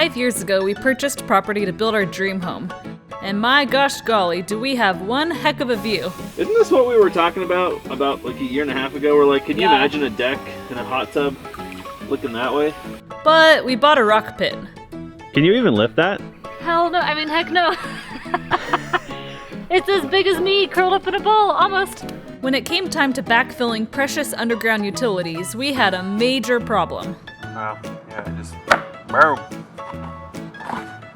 5 years ago, we purchased property to build our dream home. And my gosh golly, do we have one heck of a view. Isn't this what we were talking about like a year and a half ago? We're like, can you imagine a deck and a hot tub looking that way? But we bought a rock pit. Can you even lift that? Hell no, I mean heck no. It's as big as me, curled up in a ball, almost. When it came time to backfilling precious underground utilities, we had a major problem. Wow, yeah, it just, boom.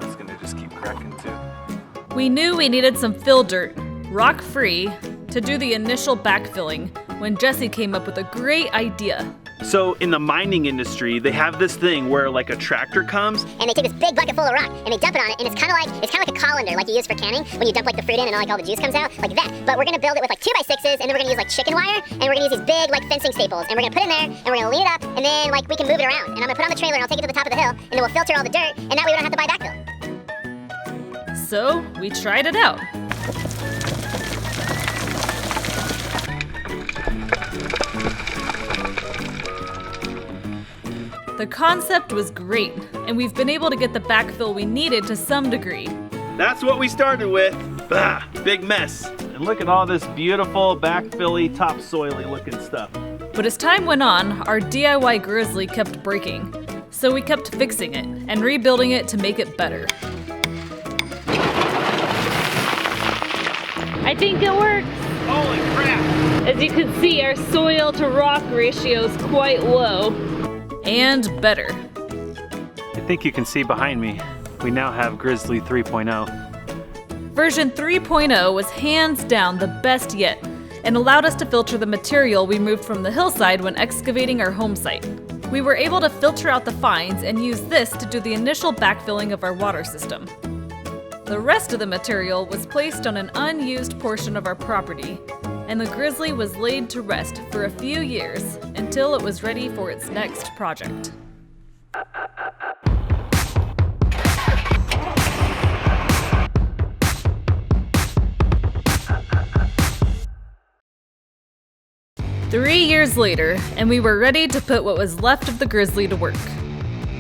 It's gonna just keep cracking too. We knew we needed some fill dirt, rock-free, to do the initial backfilling when Jesse came up with a great idea. So in the mining industry, they have this thing where like a tractor comes and they take this big bucket full of rock and they dump it on it, and it's kind of like a colander, like you use for canning when you dump like the fruit in and all the juice comes out, like that. But we're gonna build it with like 2x6s, and then we're gonna use like chicken wire, and we're gonna use these big like fencing staples, and we're gonna put it in there, and we're gonna lean it up, and then like we can move it around. And I'm gonna put it on the trailer, and I'll take it to the top of the hill, and then we'll filter all the dirt, and that way we don't have to buy backfill. So we tried it out. The concept was great, and we've been able to get the backfill we needed to some degree. That's what we started with. Bah, big mess. And look at all this beautiful backfilly, topsoily looking stuff. But as time went on, our DIY Grizzly kept breaking, so we kept fixing it and rebuilding it to make it better. I think it works. Holy crap! As you can see, our soil to rock ratio is quite low. And better. I think you can see behind me, we now have Grizzly 3.0. Version 3.0 was hands down the best yet, and allowed us to filter the material we moved from the hillside when excavating our home site. We were able to filter out the fines and use this to do the initial backfilling of our water system. The rest of the material was placed on an unused portion of our property, and the Grizzly was laid to rest for a few years until it was ready for its next project. Three years later, and we were ready to put what was left of the Grizzly to work.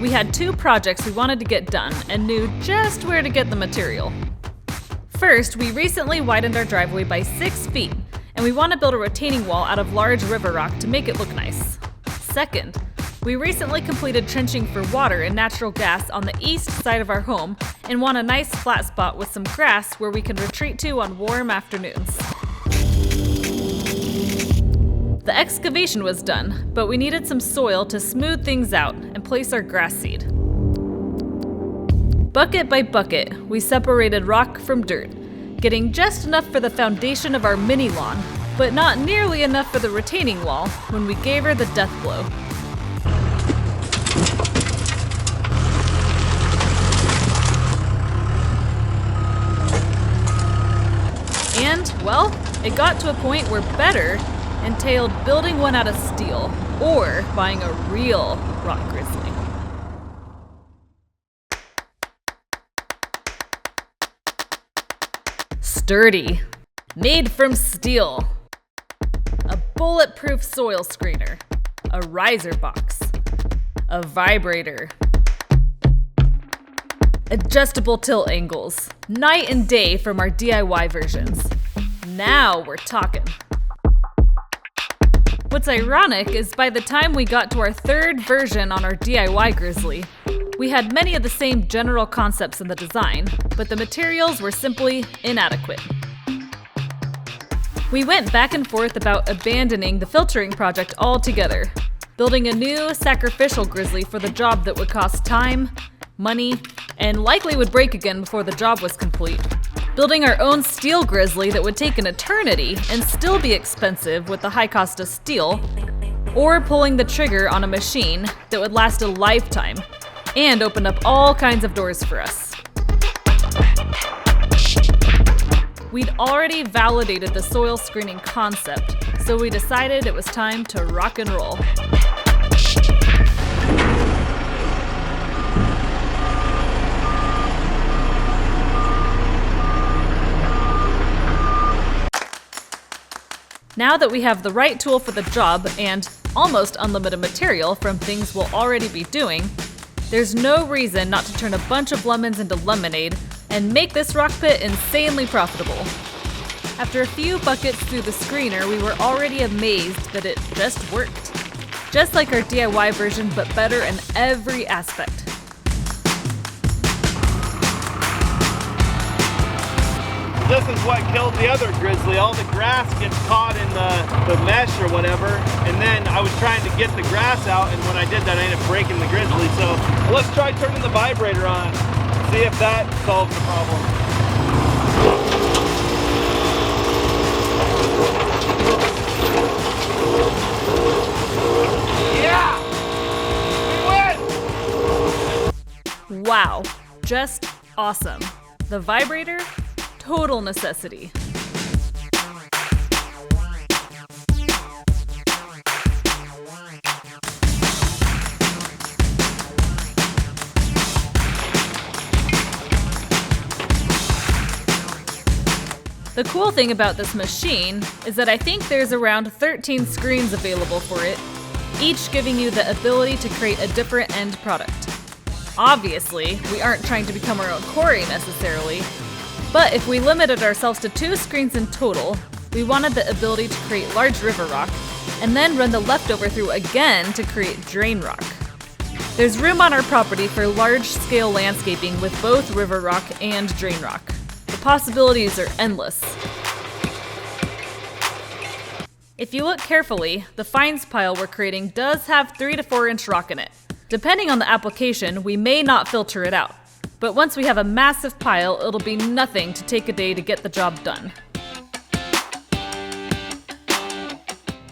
We had two projects we wanted to get done and knew just where to get the material. First, we recently widened our driveway by 6 feet, and we want to build a retaining wall out of large river rock to make it look nice. Second, we recently completed trenching for water and natural gas on the east side of our home and want a nice flat spot with some grass where we can retreat to on warm afternoons. The excavation was done, but we needed some soil to smooth things out and place our grass seed. Bucket by bucket, we separated rock from dirt, getting just enough for the foundation of our mini lawn, but not nearly enough for the retaining wall when we gave her the death blow. And, well, it got to a point where better entailed building one out of steel or buying a real rock grizzly. Sturdy, made from steel, a bulletproof soil screener, a riser box, a vibrator, adjustable tilt angles, night and day from our DIY versions. Now we're talking. What's ironic is by the time we got to our third version on our DIY Grizzly, we had many of the same general concepts in the design, but the materials were simply inadequate. We went back and forth about abandoning the filtering project altogether, building a new sacrificial Grizzly for the job that would cost time, money, and likely would break again before the job was complete. Building our own steel Grizzly that would take an eternity and still be expensive with the high cost of steel, or pulling the trigger on a machine that would last a lifetime and open up all kinds of doors for us. We'd already validated the soil screening concept, so we decided it was time to rock and roll. Now that we have the right tool for the job and almost unlimited material from things we'll already be doing, There's no reason not to turn a bunch of lemons into lemonade and make this rock pit insanely profitable. After a few buckets through the screener, we were already amazed that it just worked. Just like our DIY version, but better in every aspect. This is what killed the other Grizzly. All the grass gets caught in the mesh or whatever, and then I was trying to get the grass out, and when I did that I ended up breaking the Grizzly. So let's try turning the vibrator on, see if that solves the problem. Yeah! We win! Wow, just awesome. The vibrator? Total necessity. The cool thing about this machine is that I think there's around 13 screens available for it, each giving you the ability to create a different end product. Obviously, we aren't trying to become our own quarry necessarily, but if we limited ourselves to 2 screens in total, we wanted the ability to create large river rock, and then run the leftover through again to create drain rock. There's room on our property for large-scale landscaping with both river rock and drain rock. The possibilities are endless. If you look carefully, the fines pile we're creating does have 3 to 4 inch rock in it. Depending on the application, we may not filter it out. But once we have a massive pile, it'll be nothing to take a day to get the job done.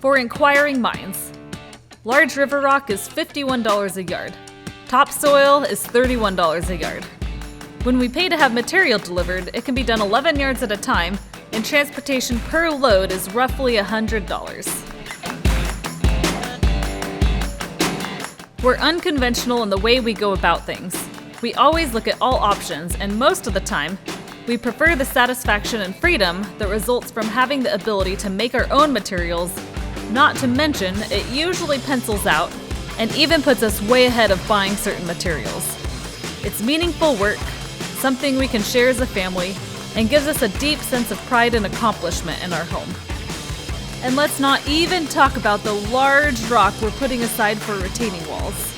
For inquiring minds, large river rock is $51 a yard. Topsoil is $31 a yard. When we pay to have material delivered, it can be done 11 yards at a time, and transportation per load is roughly $100. We're unconventional in the way we go about things. We always look at all options, and most of the time, we prefer the satisfaction and freedom that results from having the ability to make our own materials, not to mention it usually pencils out and even puts us way ahead of buying certain materials. It's meaningful work, something we can share as a family, and gives us a deep sense of pride and accomplishment in our home. And let's not even talk about the large rock we're putting aside for retaining walls.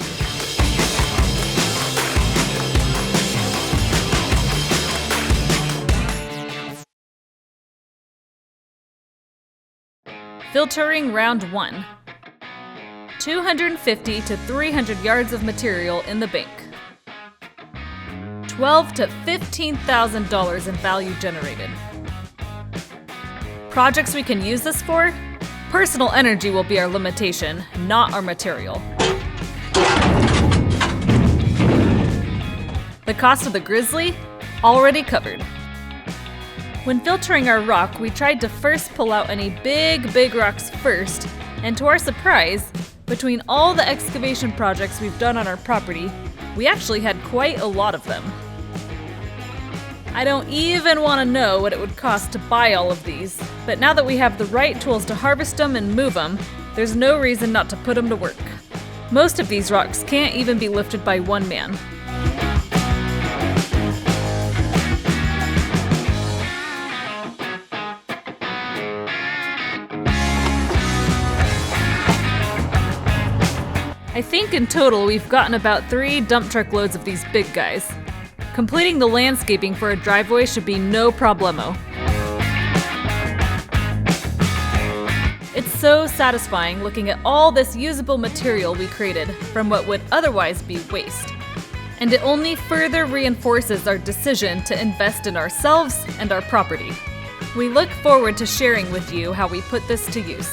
Filtering round 1. 250 to 300 yards of material in the bank. $12,000 to $15,000 in value generated. Projects we can use this for? Personal energy will be our limitation, not our material. The cost of the Grizzly? Already covered. When filtering our rock, we tried to first pull out any big rocks first, and to our surprise, between all the excavation projects we've done on our property, we actually had quite a lot of them. I don't even want to know what it would cost to buy all of these, but now that we have the right tools to harvest them and move them, there's no reason not to put them to work. Most of these rocks can't even be lifted by one man. I think in total we've gotten about 3 dump truck loads of these big guys. Completing the landscaping for a driveway should be no problemo. It's so satisfying looking at all this usable material we created from what would otherwise be waste. And it only further reinforces our decision to invest in ourselves and our property. We look forward to sharing with you how we put this to use.